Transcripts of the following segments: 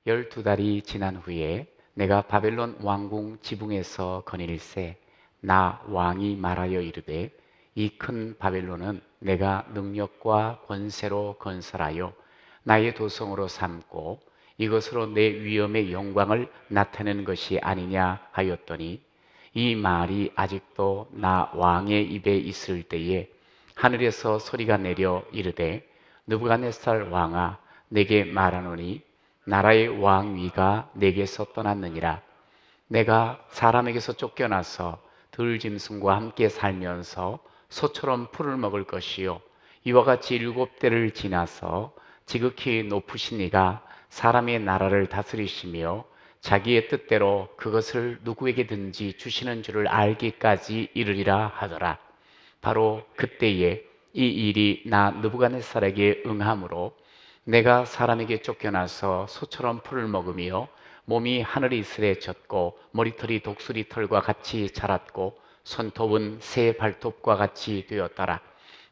12달이 지난 후에 내가 바벨론 왕궁 지붕에서 거닐세 나 왕이 말하여 이르되 이 큰 바벨론은 내가 능력과 권세로 건설하여 나의 도성으로 삼고 이것으로 내 위엄의 영광을 나타내는 것이 아니냐 하였더니 이 말이 아직도 나 왕의 입에 있을 때에 하늘에서 소리가 내려 이르되 느부갓네살 왕아 내게 말하노니 나라의 왕위가 내게서 떠났느니라. 내가 사람에게서 쫓겨나서 들짐승과 함께 살면서 소처럼 풀을 먹을 것이요 이와 같이 7대를 지나서 지극히 높으신 이가 사람의 나라를 다스리시며 자기의 뜻대로 그것을 누구에게든지 주시는 줄을 알기까지 이르리라 하더라. 바로 그때에 이 일이 나 느부갓네살에게 응함으로 내가 사람에게 쫓겨나서 소처럼 풀을 먹으며 몸이 하늘 이슬에 젖고 머리털이 독수리 털과 같이 자랐고 손톱은 새 발톱과 같이 되었더라.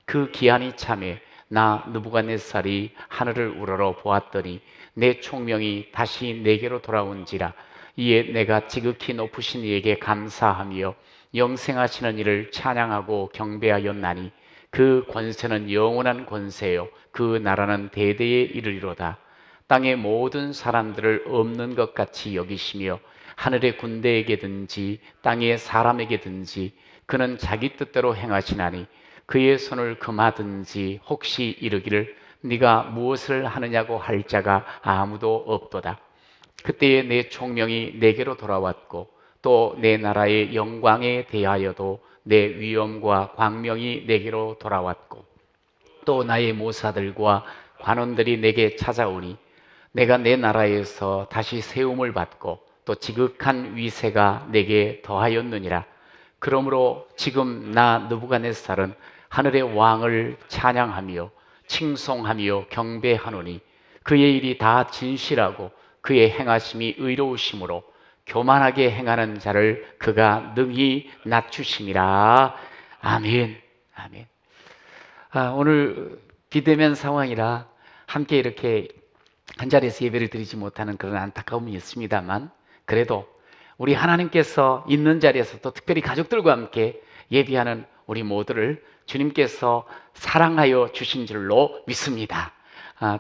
그 기한이 참에 나 느부갓네살이 하늘을 우러러 보았더니 내 총명이 다시 내게로 돌아온지라. 이에 내가 지극히 높으신 이에게 감사하며 영생하시는 이를 찬양하고 경배하였나니 그 권세는 영원한 권세요 그 나라는 대대에 이르리로다. 땅의 모든 사람들을 없는 것 같이 여기시며 하늘의 군대에게든지 땅의 사람에게든지 그는 자기 뜻대로 행하시나니 그의 손을 금하든지 혹시 이르기를 네가 무엇을 하느냐고 할 자가 아무도 없도다. 그때에 내 총명이 내게로 돌아왔고 또 내 나라의 영광에 대하여도 내 위엄과 광명이 내게로 돌아왔고 또 나의 모사들과 관원들이 내게 찾아오니 내가 내 나라에서 다시 세움을 받고 또 지극한 위세가 내게 더하였느니라. 그러므로 지금 나 느부갓네살은 하늘의 왕을 찬양하며 칭송하며 경배하노니 그의 일이 다 진실하고 그의 행하심이 의로우심으로 교만하게 행하는 자를 그가 능히 낮추심이라. 아멘. 아멘. 오늘 비대면 상황이라 함께 이렇게 한 자리에서 예배를 드리지 못하는 그런 안타까움이 있습니다만 그래도 우리 하나님께서 있는 자리에서 또 특별히 가족들과 함께 예배하는 우리 모두를 주님께서 사랑하여 주신 줄로 믿습니다.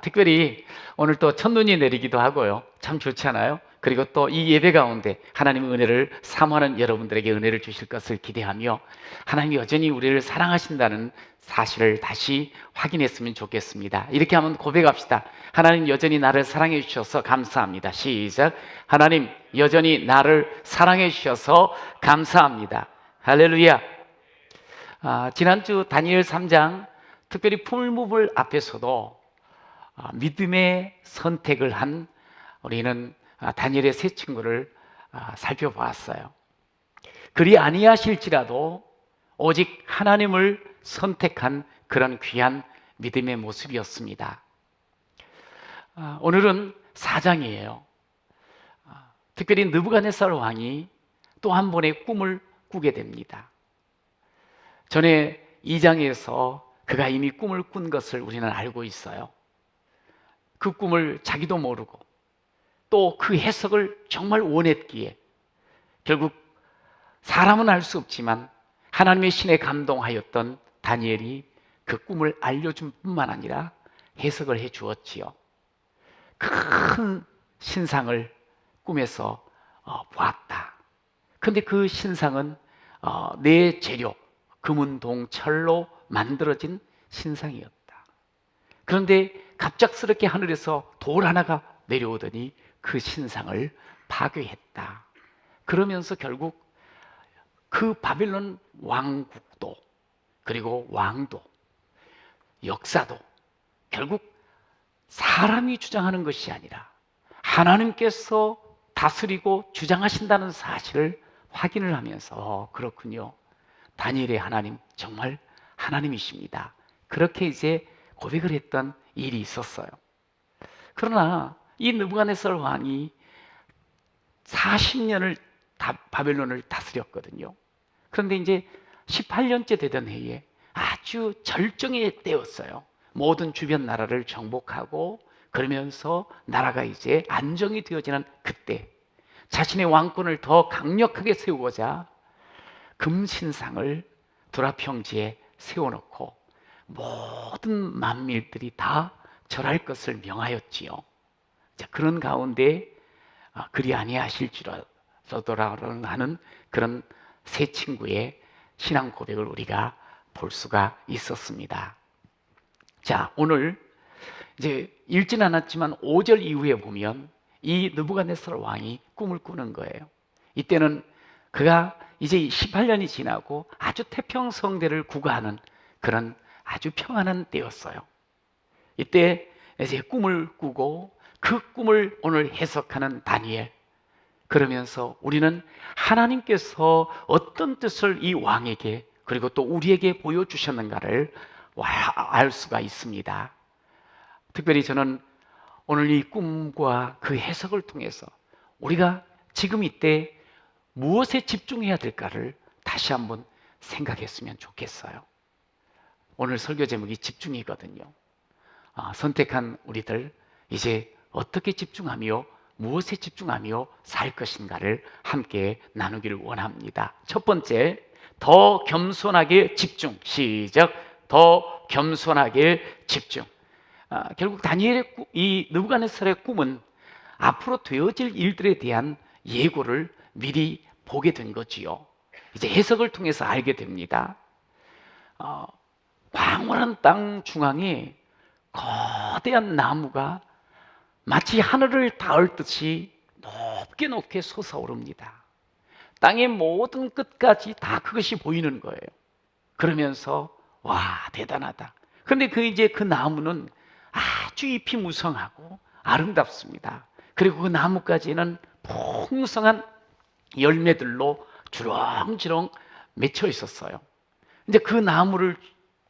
특별히 오늘 또 첫눈이 내리기도 하고요. 참 좋잖아요. 그리고 또 이 예배 가운데 하나님의 은혜를 사모하는 여러분들에게 은혜를 주실 것을 기대하며 하나님이 여전히 우리를 사랑하신다는 사실을 다시 확인했으면 좋겠습니다. 이렇게 한번 고백합시다. 하나님 여전히 나를 사랑해 주셔서 감사합니다. 시작. 하나님 여전히 나를 사랑해 주셔서 감사합니다. 할렐루야. 지난주 다니엘 3장 특별히 풀무불 앞에서도 믿음의 선택을 한 우리는 다니엘의 세 친구를 살펴보았어요. 그리 아니하실지라도 오직 하나님을 선택한 그런 귀한 믿음의 모습이었습니다. 오늘은 4장이에요. 특별히 느부갓네살 왕이 또 한 번의 꿈을 꾸게 됩니다. 전에 2장에서 그가 이미 꿈을 꾼 것을 우리는 알고 있어요. 그 꿈을 자기도 모르고 또 그 해석을 정말 원했기에 결국 사람은 알 수 없지만 하나님의 신에 감동하였던 다니엘이 그 꿈을 알려준 뿐만 아니라 해석을 해 주었지요. 큰 신상을 꿈에서 보았다. 그런데 그 신상은 네 재료, 금은, 동, 철로 만들어진 신상이었다. 그런데 갑작스럽게 하늘에서 돌 하나가 내려오더니 그 신상을 파괴했다. 그러면서 결국 그 바벨론 왕국도 그리고 왕도 역사도 결국 사람이 주장하는 것이 아니라 하나님께서 다스리고 주장하신다는 사실을 확인을 하면서 그렇군요. 다니엘의 하나님 정말 하나님이십니다. 그렇게 이제 고백을 했던 일이 있었어요. 그러나 이 느부갓네살 왕이 40년을 바벨론을 다스렸거든요. 그런데 이제 18년째 되던 해에 아주 절정의 때였어요. 모든 주변 나라를 정복하고 그러면서 나라가 이제 안정이 되어지는 그때 자신의 왕권을 더 강력하게 세우고자 금신상을 두라 평지에 세워놓고 모든 만민들이 다 절할 것을 명하였지요. 자, 그런 가운데 그리 아니하실지라도라는 하는 그런 세 친구의 신앙 고백을 우리가 볼 수가 있었습니다. 자, 오늘 이제 읽진 않았지만 5절 이후에 보면 이 느부갓네살 왕이 꿈을 꾸는 거예요. 이때는 그가 이제 18년이 지나고 아주 태평성대를 구가하는 그런 아주 평안한 때였어요. 이때 이제 꿈을 꾸고 그 꿈을 오늘 해석하는 다니엘, 그러면서 우리는 하나님께서 어떤 뜻을 이 왕에게 그리고 또 우리에게 보여주셨는가를 알 수가 있습니다. 특별히 저는 오늘 이 꿈과 그 해석을 통해서 우리가 지금 이때 무엇에 집중해야 될까를 다시 한번 생각했으면 좋겠어요. 오늘 설교 제목이 집중이거든요. 선택한 우리들 이제 어떻게 집중하며 무엇에 집중하며 살 것인가를 함께 나누기를 원합니다. 첫 번째, 더 겸손하게 집중. 시작. 더 겸손하게 집중. 결국 다니엘의 이 느부갓네살의 꿈은 앞으로 되어질 일들에 대한 예고를 미리 보게 된 거지요. 이제 해석을 통해서 알게 됩니다. 광활한 땅 중앙에 거대한 나무가 마치 하늘을 닿을 듯이 높게 높게 솟아오릅니다. 땅의 모든 끝까지 다 그것이 보이는 거예요. 그러면서 와, 대단하다. 그런데 이제 그 나무는 아주 잎이 무성하고 아름답습니다. 그리고 그 나무까지는 풍성한 열매들로 주렁주렁 맺혀 있었어요. 이제 그 나무를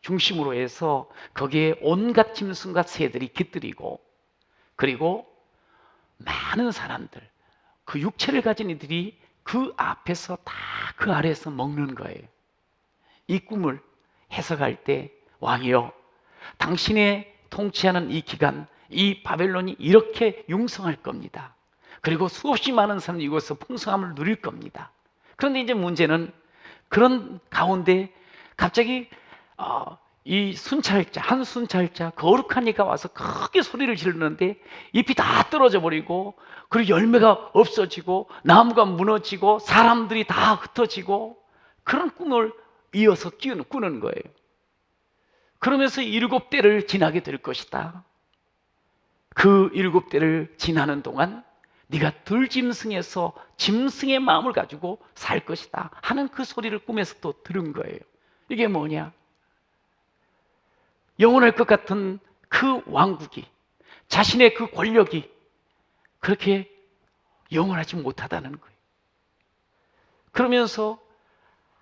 중심으로 해서 거기에 온갖 짐승과 새들이 깃들이고, 그리고 많은 사람들, 그 육체를 가진 이들이 그 앞에서 다 그 아래에서 먹는 거예요. 이 꿈을 해석할 때 왕이여, 당신의 통치하는 이 기간, 이 바벨론이 이렇게 융성할 겁니다. 그리고 수없이 많은 사람들이 이곳에서 풍성함을 누릴 겁니다. 그런데 이제 문제는 그런 가운데 갑자기 이 순찰자, 한 순찰자, 거룩한 이가 와서 크게 소리를 지르는데 잎이 다 떨어져 버리고, 그리고 열매가 없어지고, 나무가 무너지고, 사람들이 다 흩어지고, 그런 꿈을 이어서 꾸는 거예요. 그러면서 7대를 지나게 될 것이다. 그 7대를 지나는 동안 네가 들짐승에서 짐승의 마음을 가지고 살 것이다 하는 그 소리를 꿈에서 또 들은 거예요. 이게 뭐냐? 영원할 것 같은 그 왕국이, 자신의 그 권력이 그렇게 영원하지 못하다는 거예요. 그러면서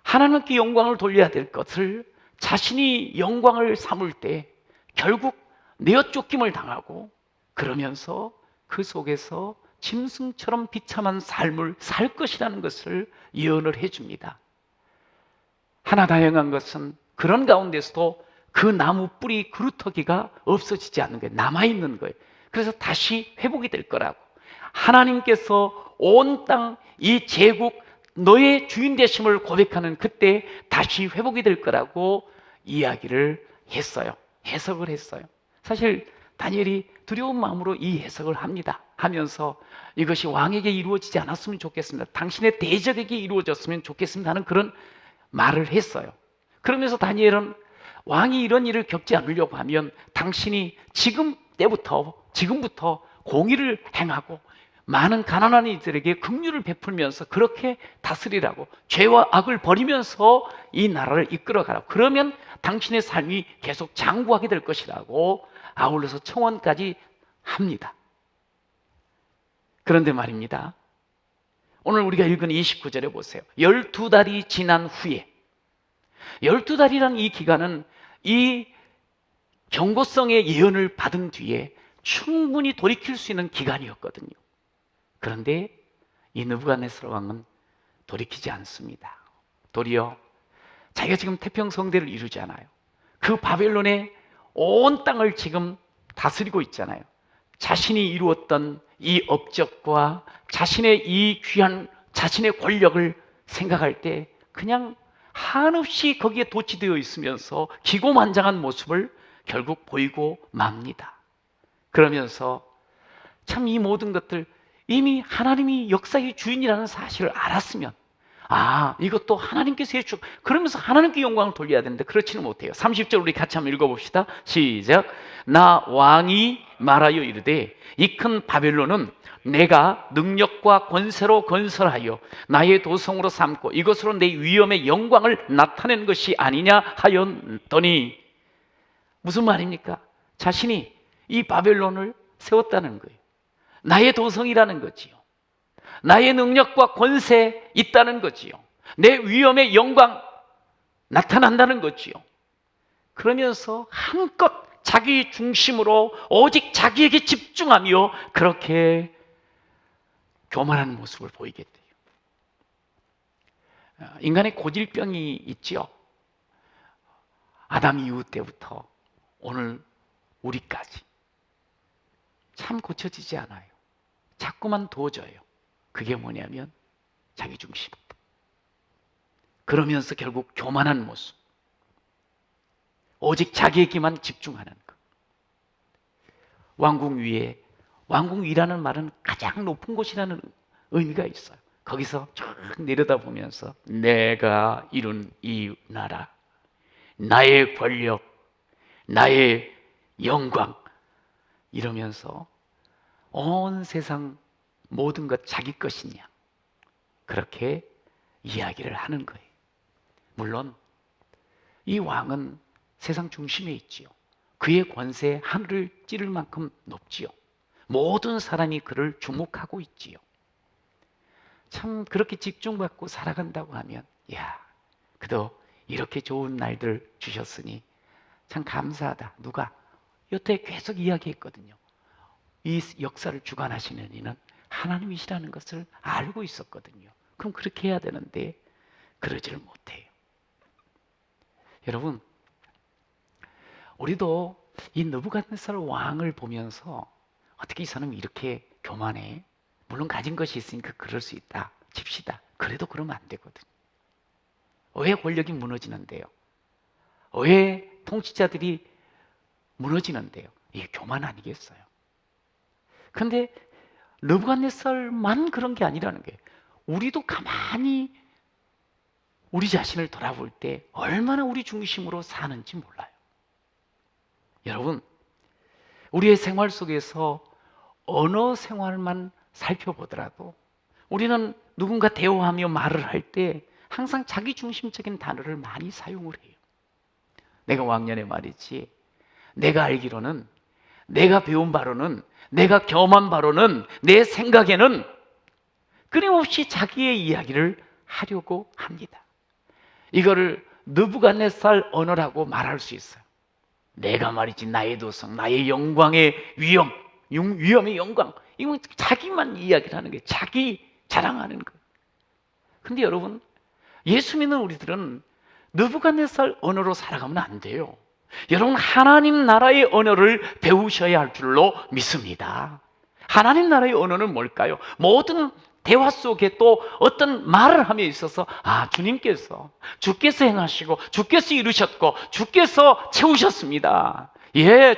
하나님께 영광을 돌려야 될 것을 자신이 영광을 삼을 때 결국 내어 쫓김을 당하고, 그러면서 그 속에서 짐승처럼 비참한 삶을 살 것이라는 것을 예언을 해줍니다. 하나 다행한 것은 그런 가운데서도 그 나무 뿌리 그루터기가 없어지지 않는 거예요. 남아있는 거예요. 그래서 다시 회복이 될 거라고. 하나님께서 온 땅, 이 제국, 너의 주인 되심을 고백하는 그때 다시 회복이 될 거라고 이야기를 했어요. 해석을 했어요. 사실 다니엘이 두려운 마음으로 이 해석을 합니다. 하면서 이것이 왕에게 이루어지지 않았으면 좋겠습니다. 당신의 대적에게 이루어졌으면 좋겠습니다 하는 그런 말을 했어요. 그러면서 다니엘은 왕이 이런 일을 겪지 않으려고 하면 당신이 지금부터 공의를 행하고 많은 가난한 이들에게 긍휼을 베풀면서 그렇게 다스리라고, 죄와 악을 버리면서 이 나라를 이끌어가라고, 그러면 당신의 삶이 계속 장구하게 될 것이라고 아울러서 청원까지 합니다. 그런데 말입니다, 오늘 우리가 읽은 29절에 보세요. 12달이 지난 후에, 12달이라는 이 기간은 이 경고성의 예언을 받은 뒤에 충분히 돌이킬 수 있는 기간이었거든요. 그런데 이 느부갓네살 왕은 돌이키지 않습니다. 도리어 자기가 지금 태평성대를 이루잖아요. 그 바벨론의 온 땅을 지금 다스리고 있잖아요. 자신이 이루었던 이 업적과 자신의 이 귀한 자신의 권력을 생각할 때 그냥 한없이 거기에 도취되어 있으면서 기고만장한 모습을 결국 보이고 맙니다. 그러면서 참 이 모든 것들 이미 하나님이 역사의 주인이라는 사실을 알았으면 이것도 하나님께서 해주고 그러면서 하나님께 영광을 돌려야 되는데 그렇지는 못해요. 30절 우리 같이 한번 읽어봅시다. 시작. 나 왕이 말하여 이르되 이 큰 바벨론은 내가 능력과 권세로 건설하여 나의 도성으로 삼고 이것으로 내 위엄의 영광을 나타낸 것이 아니냐 하였더니 무슨 말입니까? 자신이 이 바벨론을 세웠다는 거예요. 나의 도성이라는 거지요. 나의 능력과 권세 있다는 거지요. 내 위엄의 영광 나타난다는 거지요. 그러면서 한껏 자기 중심으로 오직 자기에게 집중하며 그렇게 교만한 모습을 보이게 돼요. 인간의 고질병이 있지요. 아담 이후 때부터 오늘 우리까지 참 고쳐지지 않아요. 자꾸만 도져요. 그게 뭐냐면 자기 중심. 그러면서 결국 교만한 모습. 오직 자기에게만 집중하는 것. 왕궁 위에, 왕궁 위라는 말은 가장 높은 곳이라는 의미가 있어요. 거기서 쭉 내려다보면서 내가 이룬 이 나라, 나의 권력, 나의 영광 이러면서 온 세상 모든 것 자기 것이냐 그렇게 이야기를 하는 거예요. 물론 이 왕은 세상 중심에 있지요. 그의 권세 하늘을 찌를 만큼 높지요. 모든 사람이 그를 주목하고 있지요. 참 그렇게 집중받고 살아간다고 하면 그도 이렇게 좋은 날들 주셨으니 참 감사하다. 누가 여태 계속 이야기했거든요. 이 역사를 주관하시는 이는 하나님이시라는 것을 알고 있었거든요. 그럼 그렇게 해야 되는데 그러지를 못해요. 여러분, 우리도 이 느부갓네살 왕을 보면서 어떻게 이 사람이 이렇게 교만해? 물론 가진 것이 있으니까 그럴 수 있다 칩시다. 그래도 그러면 안 되거든요. 왜 권력이 무너지는데요? 왜 통치자들이 무너지는데요? 이게 교만 아니겠어요? 근데 느부갓네살만 그런 게 아니라는 거예요. 우리도 가만히 우리 자신을 돌아볼 때 얼마나 우리 중심으로 사는지 몰라요. 여러분, 우리의 생활 속에서 언어 생활만 살펴보더라도 우리는 누군가 대화하며 말을 할 때 항상 자기 중심적인 단어를 많이 사용을 해요. 내가 왕년에 말이지, 내가 알기로는, 내가 배운 바로는, 내가 경험한 바로는, 내 생각에는 끊임없이 자기의 이야기를 하려고 합니다. 이거를 느부갓네살 언어라고 말할 수 있어요. 내가 말이지 나의 도성, 나의 영광의 위엄의 영광. 이건 자기만 이야기를 하는 거예요. 자기 자랑하는 거예요. 근데 여러분, 예수 믿는 우리들은 느부갓네살 언어로 살아가면 안 돼요. 여러분, 하나님 나라의 언어를 배우셔야 할 줄로 믿습니다. 하나님 나라의 언어는 뭘까요? 모든 대화 속에 또 어떤 말을 함에 있어서 주께서 행하시고 주께서 이루셨고 주께서 채우셨습니다.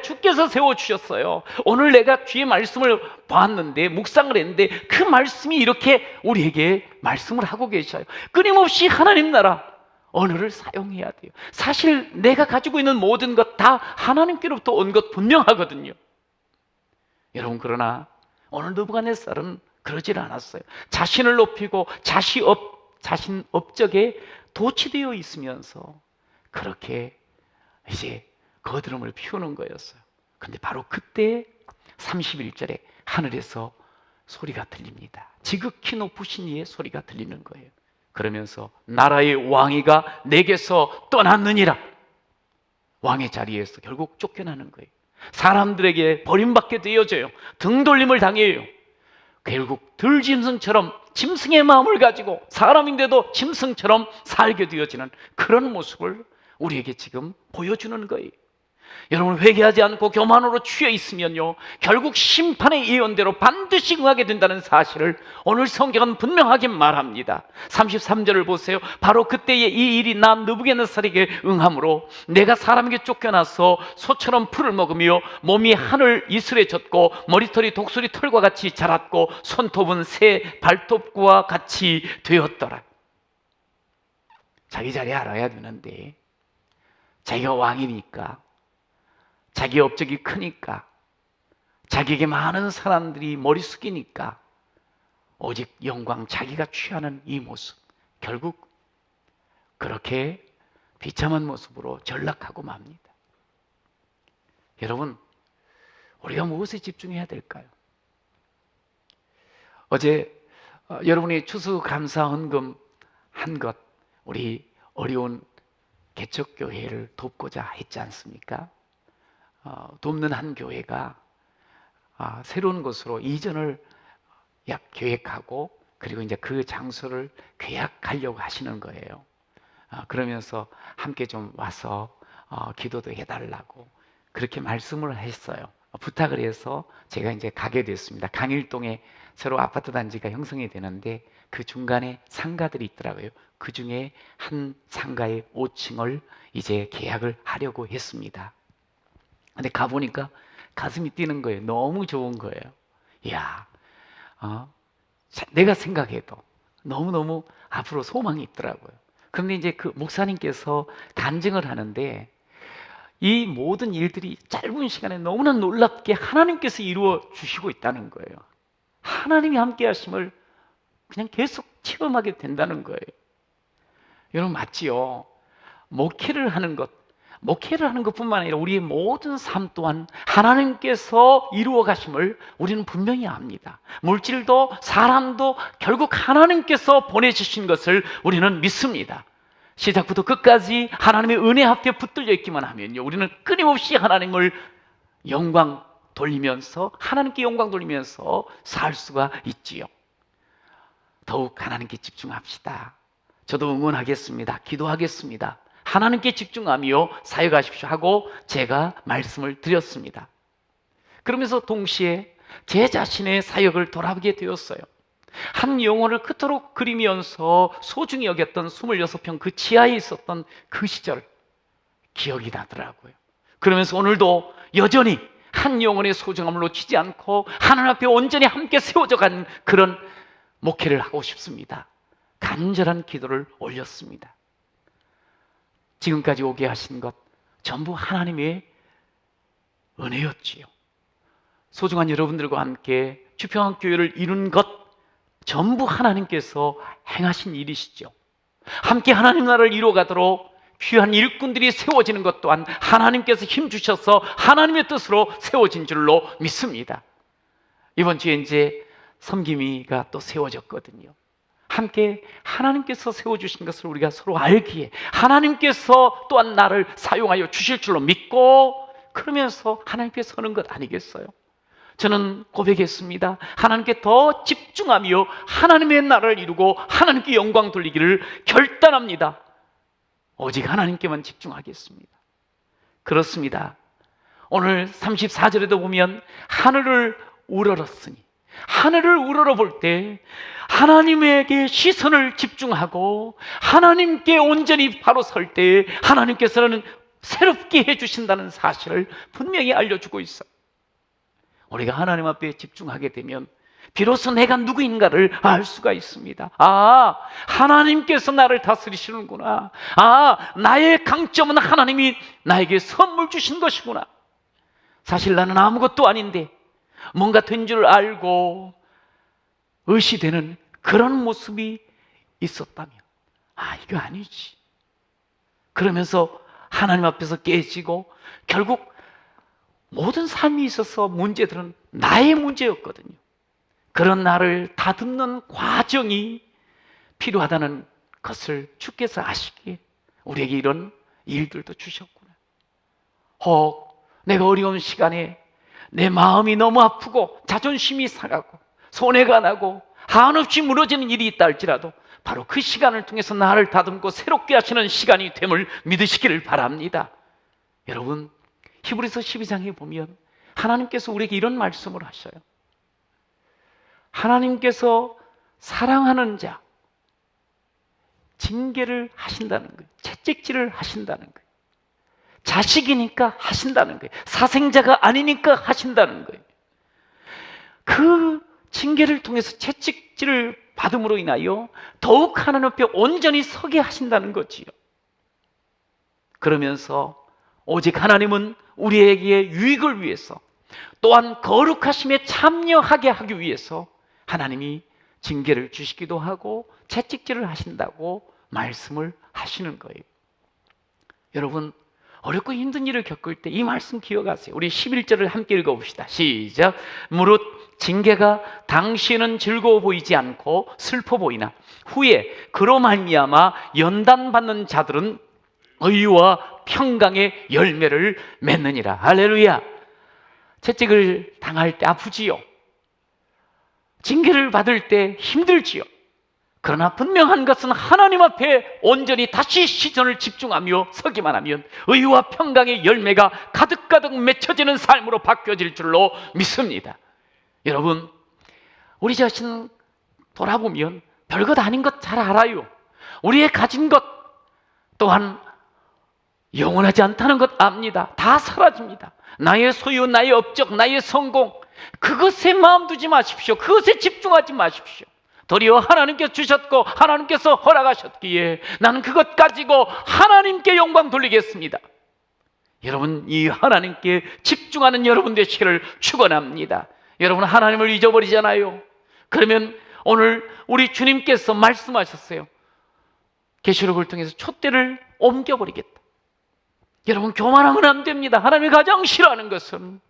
주께서 세워주셨어요. 오늘 내가 주의 말씀을 봤는데 묵상을 했는데 그 말씀이 이렇게 우리에게 말씀을 하고 계셔요. 끊임없이 하나님 나라 언어를 사용해야 돼요. 사실 내가 가지고 있는 모든 것 다 하나님께로부터 온 것 분명하거든요. 여러분, 그러나 오늘 느부갓네살은 그러질 않았어요. 자신을 높이고 자신 업적에 도취되어 있으면서 그렇게 이제 거드름을 피우는 거였어요. 근데 바로 그때 31절에 하늘에서 소리가 들립니다. 지극히 높으신 이의 소리가 들리는 거예요. 그러면서 나라의 왕위가 내게서 떠났느니라. 왕의 자리에서 결국 쫓겨나는 거예요. 사람들에게 버림받게 되어져요. 등돌림을 당해요. 결국 들짐승처럼 짐승의 마음을 가지고 사람인데도 짐승처럼 살게 되어지는 그런 모습을 우리에게 지금 보여주는 거예요. 여러분, 회개하지 않고 교만으로 취해 있으면요, 결국 심판의 예언대로 반드시 응하게 된다는 사실을 오늘 성경은 분명하게 말합니다. 33절을 보세요. 바로 그때에 이 일이 나 느부갓네살에게 응함으로 내가 사람에게 쫓겨나서 소처럼 풀을 먹으며 몸이 하늘 이슬에 젖고 머리털이 독수리 털과 같이 자랐고 손톱은 새 발톱과 같이 되었더라. 자기 자리 알아야 되는데, 자기가 왕이니까, 자기 업적이 크니까, 자기에게 많은 사람들이 머리 숙이니까 오직 영광, 자기가 취하는 이 모습, 결국 그렇게 비참한 모습으로 전락하고 맙니다. 여러분, 우리가 무엇에 집중해야 될까요? 어제 여러분이 추수감사 헌금 한 것, 우리 어려운 개척교회를 돕고자 했지 않습니까? 돕는 한 교회가 새로운 곳으로 이전을 계획하고, 그리고 이제 그 장소를 계약하려고 하시는 거예요. 그러면서 함께 좀 와서 기도도 해달라고 그렇게 말씀을 했어요. 부탁을 해서 제가 이제 가게 됐습니다. 강일동에 새로 아파트 단지가 형성이 되는데 그 중간에 상가들이 있더라고요. 그 중에 한 상가의 5층을 이제 계약을 하려고 했습니다. 근데 가보니까 가슴이 뛰는 거예요. 너무 좋은 거예요. 이야, 내가 생각해도 너무너무 앞으로 소망이 있더라고요. 그런데 이제 그 목사님께서 간증을 하는데 이 모든 일들이 짧은 시간에 너무나 놀랍게 하나님께서 이루어 주시고 있다는 거예요. 하나님이 함께 하심을 그냥 계속 체험하게 된다는 거예요. 여러분, 맞지요? 목회를 하는 것뿐만 아니라 우리의 모든 삶 또한 하나님께서 이루어 가심을 우리는 분명히 압니다. 물질도 사람도 결국 하나님께서 보내주신 것을 우리는 믿습니다. 시작부터 끝까지 하나님의 은혜 앞에 붙들려 있기만 하면요, 우리는 끊임없이 하나님을 영광 돌리면서, 하나님께 영광 돌리면서 살 수가 있지요. 더욱 하나님께 집중합시다. 저도 응원하겠습니다. 기도하겠습니다. 하나님께 집중하며 사역하십시오 하고 제가 말씀을 드렸습니다. 그러면서 동시에 제 자신의 사역을 돌아보게 되었어요. 한 영혼을 그토록 그리면서 소중히 여겼던 26평 그 지하에 있었던 그 시절 기억이 나더라고요. 그러면서 오늘도 여전히 한 영혼의 소중함을 놓치지 않고 하나님 앞에 온전히 함께 세워져 간 그런 목회를 하고 싶습니다. 간절한 기도를 올렸습니다. 지금까지 오게 하신 것 전부 하나님의 은혜였지요. 소중한 여러분들과 함께 주평학교회를 이룬 것 전부 하나님께서 행하신 일이시죠. 함께 하나님 나라를 이루어가도록 귀한 일꾼들이 세워지는 것 또한 하나님께서 힘주셔서 하나님의 뜻으로 세워진 줄로 믿습니다. 이번 주에 이제 섬김이가 또 세워졌거든요. 함께 하나님께서 세워주신 것을 우리가 서로 알기에 하나님께서 또한 나를 사용하여 주실 줄로 믿고, 그러면서 하나님께 서는 것 아니겠어요? 저는 고백했습니다. 하나님께 더 집중하며 하나님의 나라를 이루고 하나님께 영광 돌리기를 결단합니다. 오직 하나님께만 집중하겠습니다. 그렇습니다. 오늘 34절에도 보면 하늘을 우러렀으니, 하늘을 우러러볼 때 하나님에게 시선을 집중하고 하나님께 온전히 바로 설 때 하나님께서는 새롭게 해주신다는 사실을 분명히 알려주고 있어요. 우리가 하나님 앞에 집중하게 되면 비로소 내가 누구인가를 알 수가 있습니다. 하나님께서 나를 다스리시는구나. 나의 강점은 하나님이 나에게 선물 주신 것이구나. 사실 나는 아무것도 아닌데 뭔가 된 줄 알고 의시되는 그런 모습이 있었다면 이거 아니지. 그러면서 하나님 앞에서 깨지고 결국 모든 삶이 있어서 문제들은 나의 문제였거든요. 그런 나를 다듬는 과정이 필요하다는 것을 주께서 아시기에 우리에게 이런 일들도 주셨구나. 혹 내가 어려운 시간에 내 마음이 너무 아프고 자존심이 상하고 손해가 나고 한없이 무너지는 일이 있다 할지라도 바로 그 시간을 통해서 나를 다듬고 새롭게 하시는 시간이 됨을 믿으시기를 바랍니다. 여러분, 히브리서 12장에 보면 하나님께서 우리에게 이런 말씀을 하셔요. 하나님께서 사랑하는 자, 징계를 하신다는 거예요. 채찍질을 하신다는 거예요. 자식이니까 하신다는 거예요. 사생자가 아니니까 하신다는 거예요. 그 징계를 통해서 채찍질을 받음으로 인하여 더욱 하나님 앞에 온전히 서게 하신다는 거지요. 그러면서 오직 하나님은 우리에게 유익을 위해서 또한 거룩하심에 참여하게 하기 위해서 하나님이 징계를 주시기도 하고 채찍질을 하신다고 말씀을 하시는 거예요. 여러분, 어렵고 힘든 일을 겪을 때 이 말씀 기억하세요. 우리 11절을 함께 읽어봅시다. 시작. 무릇 징계가 당시에는 즐거워 보이지 않고 슬퍼 보이나 후에 그로 말미암아 연단받는 자들은 의와 평강의 열매를 맺느니라. 할렐루야. 채찍을 당할 때 아프지요. 징계를 받을 때 힘들지요. 그러나 분명한 것은 하나님 앞에 온전히 다시 시선을 집중하며 서기만 하면 의와 평강의 열매가 가득가득 맺혀지는 삶으로 바뀌어질 줄로 믿습니다. 여러분, 우리 자신 돌아보면 별것 아닌 것 잘 알아요. 우리의 가진 것 또한 영원하지 않다는 것 압니다. 다 사라집니다. 나의 소유, 나의 업적, 나의 성공, 그것에 마음 두지 마십시오. 그것에 집중하지 마십시오. 도리어 하나님께서 주셨고 하나님께서 허락하셨기에 나는 그것 가지고 하나님께 영광 돌리겠습니다. 여러분, 이 하나님께 집중하는 여러분 되시기를 축원합니다. 여러분, 하나님을 잊어버리잖아요. 그러면 오늘 우리 주님께서 말씀하셨어요. 계시록을 통해서 촛대를 옮겨버리겠다. 여러분, 교만하면 안 됩니다. 하나님이 가장 싫어하는 것은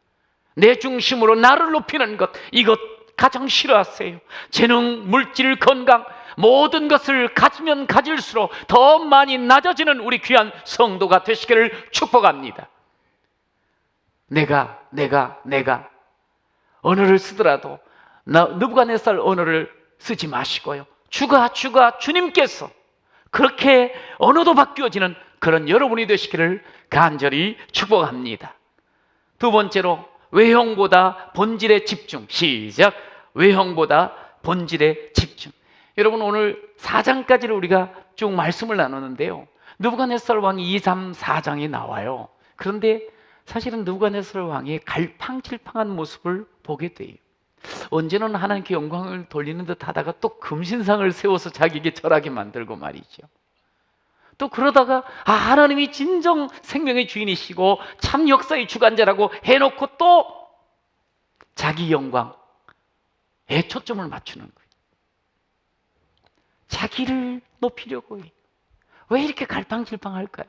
내 중심으로 나를 높이는 것, 이것 가장 싫어하세요. 재능, 물질, 건강 모든 것을 가지면 가질수록 더 많이 낮아지는 우리 귀한 성도가 되시기를 축복합니다. 내가 언어를 쓰더라도 느부갓네살 언어를 쓰지 마시고요. 주가 주님께서 그렇게 언어도 바뀌어지는 그런 여러분이 되시기를 간절히 축복합니다. 두 번째로 외형보다 본질에 집중. 시작. 외형보다 본질에 집중. 여러분, 오늘 4장까지를 우리가 쭉 말씀을 나누는데요, 느부갓네살 왕이 2, 3, 4장에 나와요. 그런데 사실은 느부갓네살 왕의 갈팡질팡한 모습을 보게 돼요. 언제는 하나님께 영광을 돌리는 듯 하다가 또 금신상을 세워서 자기에게 절하게 만들고 말이죠. 또 그러다가 하나님이 진정 생명의 주인이시고 참 역사의 주관자라고 해놓고 또 자기 영광에 초점을 맞추는 거예요. 자기를 높이려고 해요. 왜 이렇게 갈팡질팡할까요?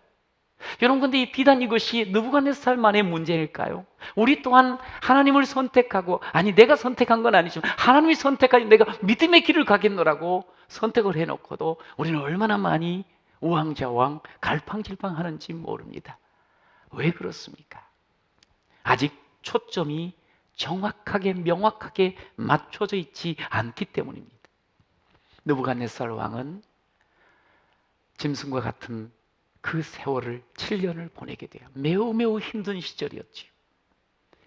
여러분, 근데 이 비단 이것이 느부갓네살만의 문제일까요? 우리 또한 하나님을 선택하고, 아니 내가 선택한 건 아니지만 하나님이 선택하니 내가 믿음의 길을 가겠노라고 선택을 해놓고도 우리는 얼마나 많이 우왕좌왕 갈팡질팡하는지 모릅니다. 왜 그렇습니까? 아직 초점이 정확하게 명확하게 맞춰져 있지 않기 때문입니다. 느부갓네살 왕은 짐승과 같은 그 세월을 7년을 보내게 돼요. 매우 힘든 시절이었지요.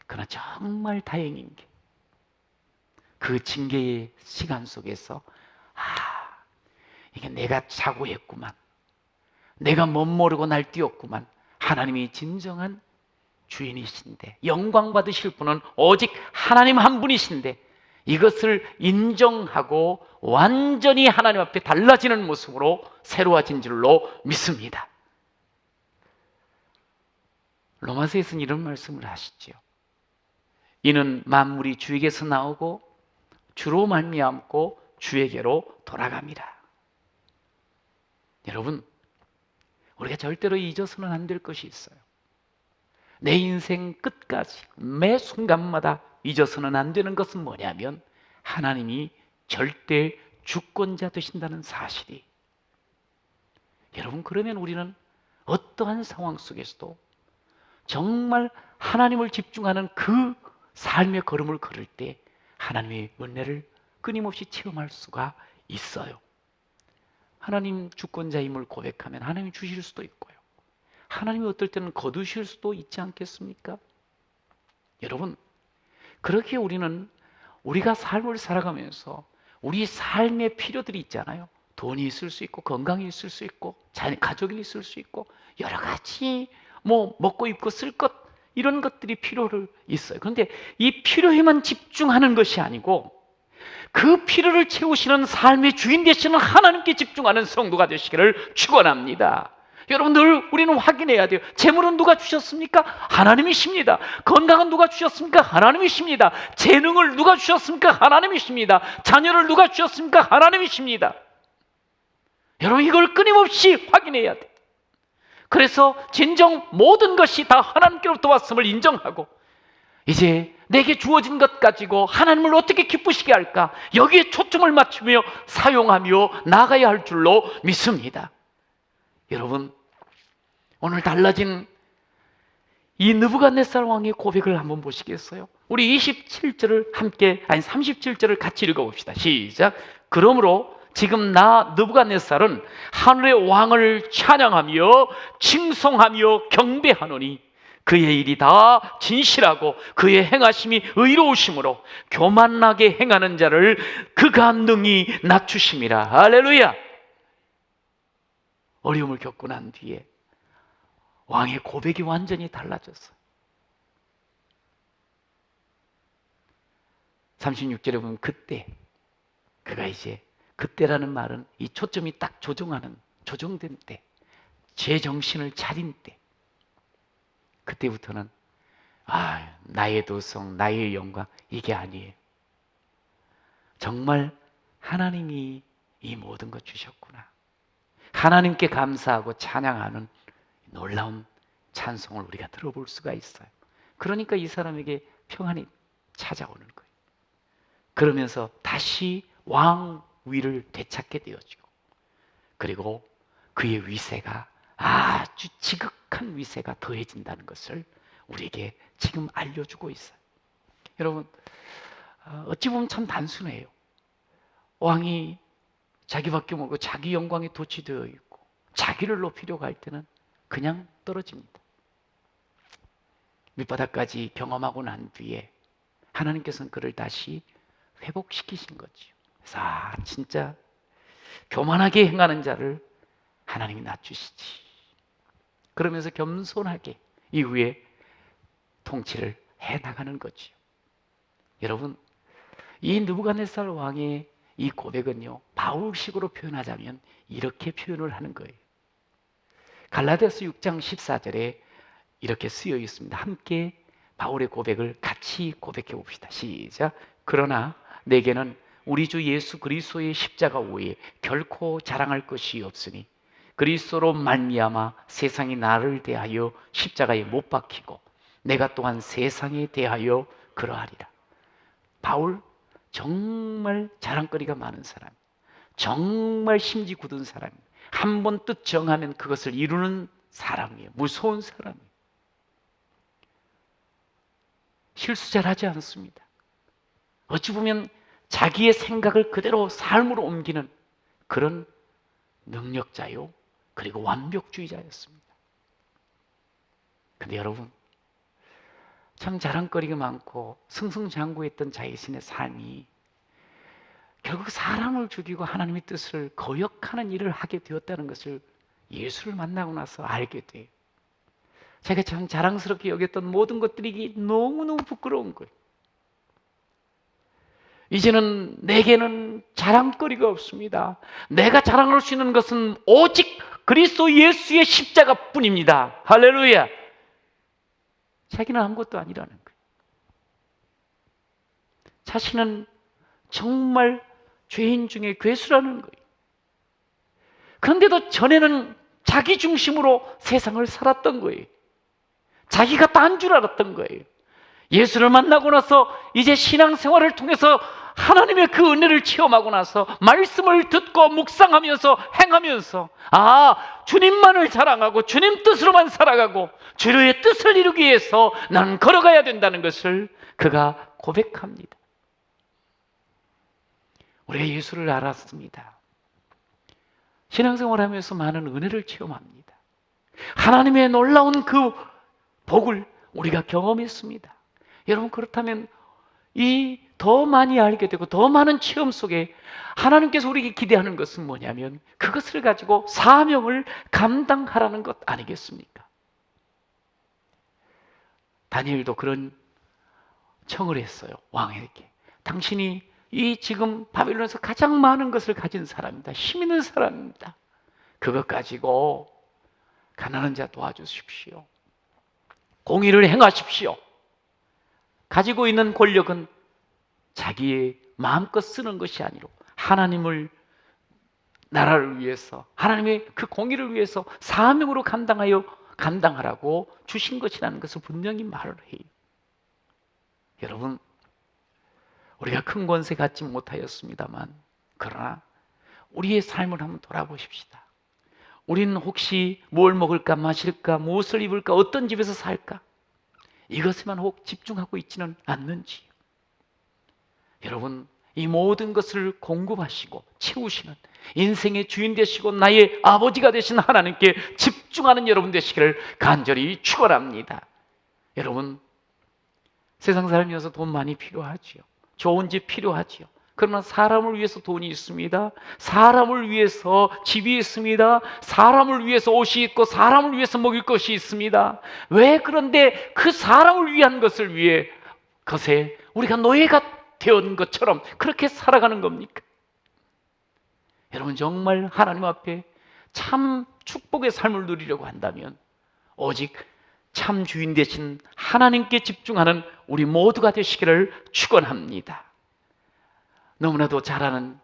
그러나 정말 다행인 게 그 징계의 시간 속에서 이게 내가 자고했구만, 내가 멋모르고 날뛰었구만, 하나님이 진정한 주인이신데 영광 받으실 분은 오직 하나님 한 분이신데 이것을 인정하고 완전히 하나님 앞에 달라지는 모습으로 새로워진 줄로 믿습니다. 로마서에서는 이런 말씀을 하시죠. 이는 만물이 주에게서 나오고 주로 말미암고 주에게로 돌아갑니다. 여러분, 우리가 절대로 잊어서는 안 될 것이 있어요. 내 인생 끝까지 매 순간마다 잊어서는 안 되는 것은 뭐냐면 하나님이 절대 주권자 되신다는 사실이. 여러분, 그러면 우리는 어떠한 상황 속에서도 정말 하나님을 집중하는 그 삶의 걸음을 걸을 때 하나님의 은혜를 끊임없이 체험할 수가 있어요. 하나님 주권자임을 고백하면 하나님이 주실 수도 있고요, 하나님이 어떨 때는 거두실 수도 있지 않겠습니까? 여러분, 그렇게 우리가 삶을 살아가면서 우리 삶의 필요들이 있잖아요. 돈이 있을 수 있고, 건강이 있을 수 있고, 가족이 있을 수 있고, 여러 가지 먹고 입고 쓸 것, 이런 것들이 필요를 있어요. 그런데 이 필요에만 집중하는 것이 아니고 그 필요를 채우시는 삶의 주인 되시는 하나님께 집중하는 성도가 되시기를 축원합니다. 여러분들, 우리는 확인해야 돼요. 재물은 누가 주셨습니까? 하나님이십니다. 건강은 누가 주셨습니까? 하나님이십니다. 재능을 누가 주셨습니까? 하나님이십니다. 자녀를 누가 주셨습니까? 하나님이십니다. 여러분, 이걸 끊임없이 확인해야 돼요. 그래서 진정 모든 것이 다 하나님께로부터 왔음을 인정하고, 이제 내게 주어진 것 가지고 하나님을 어떻게 기쁘시게 할까? 여기에 초점을 맞추며 사용하며 나아가야 할 줄로 믿습니다. 여러분, 오늘 달라진 이 느부갓네살 왕의 고백을 한번 보시겠어요? 우리 37절을 같이 읽어봅시다. 시작. 그러므로 지금 나 느부갓네살은 하늘의 왕을 찬양하며 칭송하며 경배하노니 그의 일이 다 진실하고 그의 행하심이 의로우심으로 교만나게 행하는 자를 그가 능히 낮추심이라. 할렐루야. 어려움을 겪고 난 뒤에 왕의 고백이 완전히 달라졌어. 36절에 보면 그가 이제, 그때라는 말은 이 초점이 딱 조정된 때, 제정신을 차린 때, 그때부터는 나의 도성, 나의 영광, 이게 아니에요. 정말 하나님이 이 모든 것 주셨구나. 하나님께 감사하고 찬양하는 놀라운 찬송을 우리가 들어볼 수가 있어요. 그러니까 이 사람에게 평안이 찾아오는 거예요. 그러면서 다시 왕 위를 되찾게 되어지고, 그리고 그의 위세가, 아주 지극한 위세가 더해진다는 것을 우리에게 지금 알려주고 있어요. 여러분, 어찌 보면 참 단순해요. 왕이 자기밖에 모르고 자기 영광에 도취되어 있고 자기를 높이려고 할 때는 그냥 떨어집니다. 밑바닥까지 경험하고 난 뒤에 하나님께서는 그를 다시 회복시키신 거죠. 그래서 진짜 교만하게 행하는 자를 하나님이 낮추시지. 그러면서 겸손하게 이후에 통치를 해나가는 거죠. 여러분, 이 느부갓네살 왕의 이 고백은요, 바울식으로 표현하자면 이렇게 표현을 하는 거예요. 갈라디아서 6장 14절에 이렇게 쓰여 있습니다. 함께 바울의 고백을 같이 고백해 봅시다. 시작. 그러나 내게는 우리 주 예수 그리스도의 십자가 외에 결코 자랑할 것이 없으니 그리스도로 말미암아 세상이 나를 대하여 십자가에 못 박히고 내가 또한 세상에 대하여 그러하리라. 바울 정말 자랑거리가 많은 사람, 정말 심지 굳은 사람, 한 번 뜻 정하면 그것을 이루는 사람이에요. 무서운 사람이에요. 실수 잘 하지 않습니다. 어찌 보면 자기의 생각을 그대로 삶으로 옮기는 그런 능력자요, 그리고 완벽주의자였습니다. 근데 여러분, 참 자랑거리가 많고 승승장구했던 자신의 삶이 결국 사람을 죽이고 하나님의 뜻을 거역하는 일을 하게 되었다는 것을 예수를 만나고 나서 알게 돼요. 제가 참 자랑스럽게 여겼던 모든 것들이 너무너무 부끄러운 거예요. 이제는 내게는 자랑거리가 없습니다. 내가 자랑할 수 있는 것은 오직 그리스도 예수의 십자가뿐입니다. 할렐루야. 자기는 아무것도 아니라는 거예요. 자신은 정말 죄인 중에 괴수라는 거예요. 그런데도 전에는 자기 중심으로 세상을 살았던 거예요. 자기가 딴 줄 알았던 거예요. 예수를 만나고 나서 이제 신앙생활을 통해서 하나님의 그 은혜를 체험하고 나서 말씀을 듣고 묵상하면서 행하면서 주님만을 자랑하고 주님 뜻으로만 살아가고 주의 뜻을 이루기 위해서 나는 걸어가야 된다는 것을 그가 고백합니다. 우리가 예수를 알았습니다. 신앙생활하면서 많은 은혜를 체험합니다. 하나님의 놀라운 그 복을 우리가 경험했습니다. 여러분, 그렇다면 이 더 많이 알게 되고 더 많은 체험 속에 하나님께서 우리에게 기대하는 것은 뭐냐면 그것을 가지고 사명을 감당하라는 것 아니겠습니까? 다니엘도 그런 청을 했어요. 왕에게. 당신이 이 지금 바빌론에서 가장 많은 것을 가진 사람입니다. 힘 있는 사람입니다. 그것 가지고 가난한 자 도와주십시오. 공의를 행하십시오. 가지고 있는 권력은 자기의 마음껏 쓰는 것이 아니로 하나님을, 나라를 위해서, 하나님의 그 공의를 위해서 사명으로 감당하라고 주신 것이라는 것을 분명히 말을 해요. 여러분, 우리가 큰 권세 갖지 못하였습니다만, 그러나 우리의 삶을 한번 돌아보십시다. 우리는 혹시 뭘 먹을까 마실까, 무엇을 입을까, 어떤 집에서 살까, 이것에만 혹 집중하고 있지는 않는지. 여러분, 이 모든 것을 공급하시고 채우시는 인생의 주인 되시고 나의 아버지가 되신 하나님께 집중하는 여러분 되시기를 간절히 축원합니다. 여러분, 세상 살면서 돈 많이 필요하지요. 좋은 집 필요하지요. 그러나 사람을 위해서 돈이 있습니다. 사람을 위해서 집이 있습니다. 사람을 위해서 옷이 있고 사람을 위해서 먹을 것이 있습니다. 왜 그런데 그 사람을 위한 것을 위해 것에 우리가 노예가 되었는 것처럼 그렇게 살아가는 겁니까? 여러분, 정말 하나님 앞에 참 축복의 삶을 누리려고 한다면 오직 참 주인 되신 하나님께 집중하는 우리 모두가 되시기를 축원합니다. 너무나도 잘 아는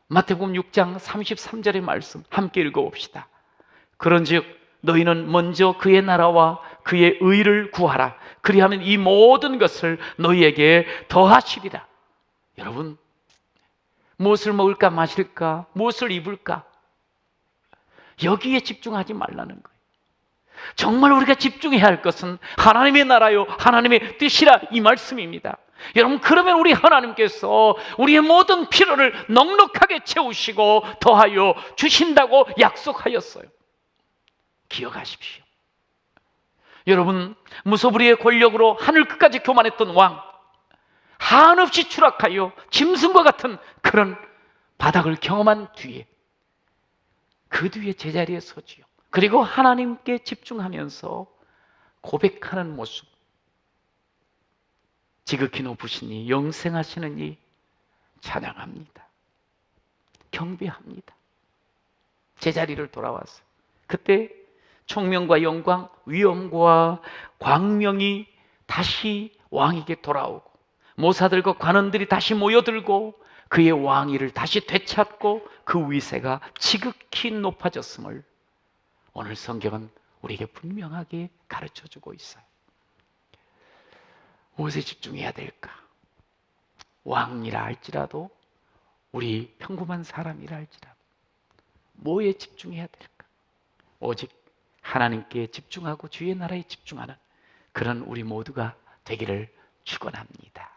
마태복음 6장 33절의 말씀 함께 읽어봅시다. 그런즉 너희는 먼저 그의 나라와 그의 의를 구하라. 그리하면 이 모든 것을 너희에게 더하시리라. 여러분, 무엇을 먹을까 마실까, 무엇을 입을까, 여기에 집중하지 말라는 거예요. 정말 우리가 집중해야 할 것은 하나님의 나라요, 하나님의 뜻이라, 이 말씀입니다. 여러분, 그러면 우리 하나님께서 우리의 모든 필요를 넉넉하게 채우시고 더하여 주신다고 약속하였어요. 기억하십시오. 여러분, 무소불위의 권력으로 하늘 끝까지 교만했던 왕, 한없이 추락하여 짐승과 같은 그런 바닥을 경험한 뒤에 그 뒤에 제자리에 서지요. 그리고 하나님께 집중하면서 고백하는 모습, 지극히 높으신 이, 영생하시는 이 찬양합니다. 경배합니다. 제자리를 돌아와서 그때 총명과 영광, 위엄과 광명이 다시 왕에게 돌아오고 모사들과 관원들이 다시 모여들고 그의 왕위를 다시 되찾고 그 위세가 지극히 높아졌음을 오늘 성경은 우리에게 분명하게 가르쳐주고 있어요. 무엇에 집중해야 될까? 왕이라 할지라도, 우리 평범한 사람이라 할지라도 뭐에 집중해야 될까? 오직 하나님께 집중하고 주의 나라에 집중하는 그런 우리 모두가 되기를 축원합니다.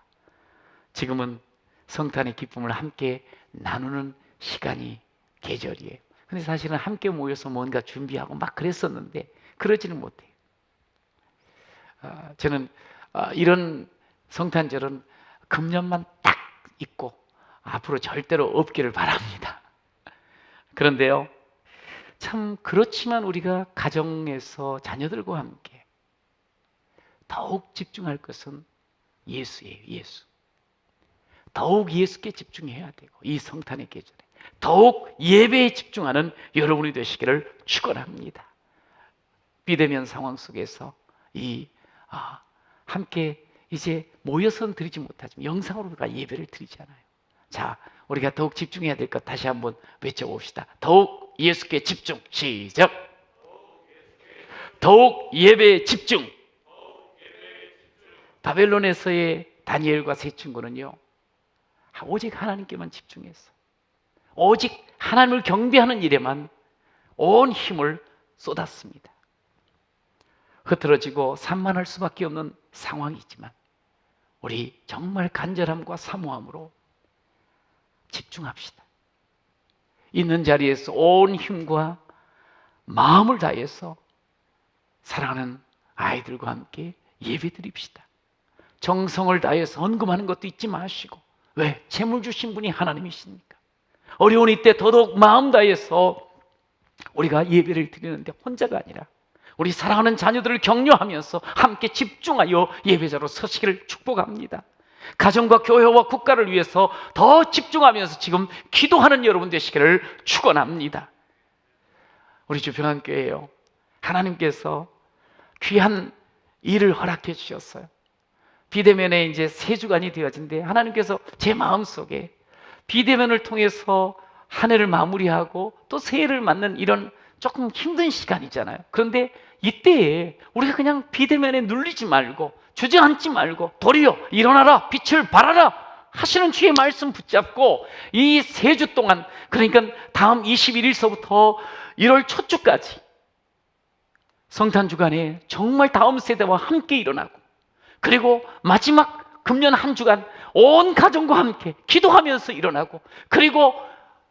지금은 성탄의 기쁨을 함께 나누는 시간이, 계절이에요. 근데 사실은 함께 모여서 뭔가 준비하고 막 그랬었는데 그러지는 못해요. 저는 이런 성탄절은 금년만 딱 있고 앞으로 절대로 없기를 바랍니다. 그런데요, 참 그렇지만 우리가 가정에서 자녀들과 함께 더욱 집중할 것은 예수예요. 예수. 더욱 예수께 집중해야 되고, 이 성탄의 계절에 더욱 예배에 집중하는 여러분이 되시기를 축원합니다. 비대면 상황 속에서 함께 이제 모여서는 드리지 못하지만 영상으로 우리가 예배를 드리잖아요. 자, 우리가 더욱 집중해야 될 것 다시 한번 외쳐봅시다. 더욱 예수께 집중. 시작. 더욱 예배에 집중. 바벨론에서의 다니엘과 세 친구는요, 오직 하나님께만 집중했어. 오직 하나님을 경배하는 일에만 온 힘을 쏟았습니다. 흐트러지고 산만할 수밖에 없는 상황이지만 우리 정말 간절함과 사모함으로 집중합시다. 있는 자리에서 온 힘과 마음을 다해서 사랑하는 아이들과 함께 예배 드립시다. 정성을 다해서 헌금하는 것도 잊지 마시고. 왜? 재물 주신 분이 하나님이시니까. 어려운 이때 더더욱 마음 다해서 우리가 예배를 드리는데 혼자가 아니라 우리 사랑하는 자녀들을 격려하면서 함께 집중하여 예배자로 서시기를 축복합니다. 가정과 교회와 국가를 위해서 더 집중하면서 지금 기도하는 여러분 되시기를 축원합니다. 우리 주평안교회요, 하나님께서 귀한 일을 허락해 주셨어요. 비대면에 이제 3주간이 되어진데 하나님께서 제 마음속에 비대면을 통해서 한 해를 마무리하고 또 새해를 맞는 이런 조금 힘든 시간이잖아요. 그런데 이때에 우리가 그냥 비대면에 눌리지 말고 주저앉지 말고 도리어 일어나라, 빛을 발하라 하시는 주의 말씀 붙잡고 이 3주 동안, 그러니까 다음 21일서부터 1월 첫 주까지 성탄 주간에 정말 다음 세대와 함께 일어나고, 그리고 마지막 금년 한 주간 온 가정과 함께 기도하면서 일어나고, 그리고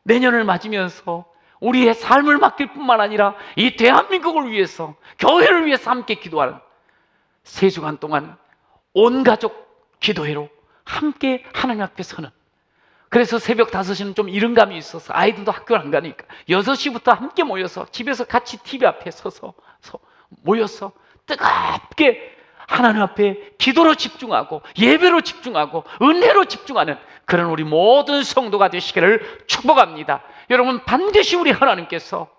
내년을 맞으면서 우리의 삶을 맡길 뿐만 아니라 이 대한민국을 위해서, 교회를 위해서 함께 기도하는 3주간 동안 온 가족 기도회로 함께 하나님 앞에 서는, 그래서 새벽 5시는 좀 이른 감이 있어서 아이들도 학교를 안 가니까 6시부터 함께 모여서 집에서 같이 TV 앞에 서서 모여서 뜨겁게 하나님 앞에 기도로 집중하고 예배로 집중하고 은혜로 집중하는 그런 우리 모든 성도가 되시기를 축복합니다. 여러분, 반드시 우리 하나님께서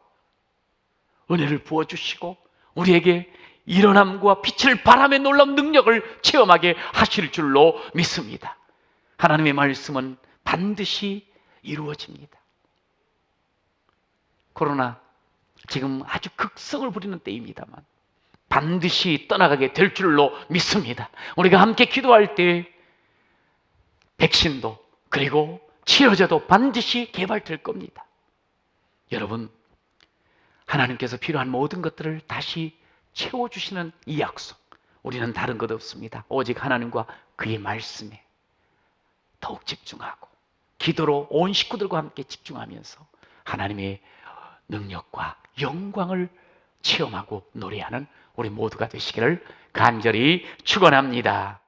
은혜를 부어주시고 우리에게 일어남과 빛을 발함의 놀라운 능력을 체험하게 하실 줄로 믿습니다. 하나님의 말씀은 반드시 이루어집니다. 코로나 지금 아주 극성을 부리는 때입니다만 반드시 떠나가게 될 줄로 믿습니다. 우리가 함께 기도할 때 백신도 그리고 치료제도 반드시 개발될 겁니다. 여러분, 하나님께서 필요한 모든 것들을 다시 채워주시는 이 약속, 우리는 다른 것 없습니다. 오직 하나님과 그의 말씀에 더욱 집중하고 기도로 온 식구들과 함께 집중하면서 하나님의 능력과 영광을 체험하고 노래하는 우리 모두가 되시기를 간절히 축원합니다.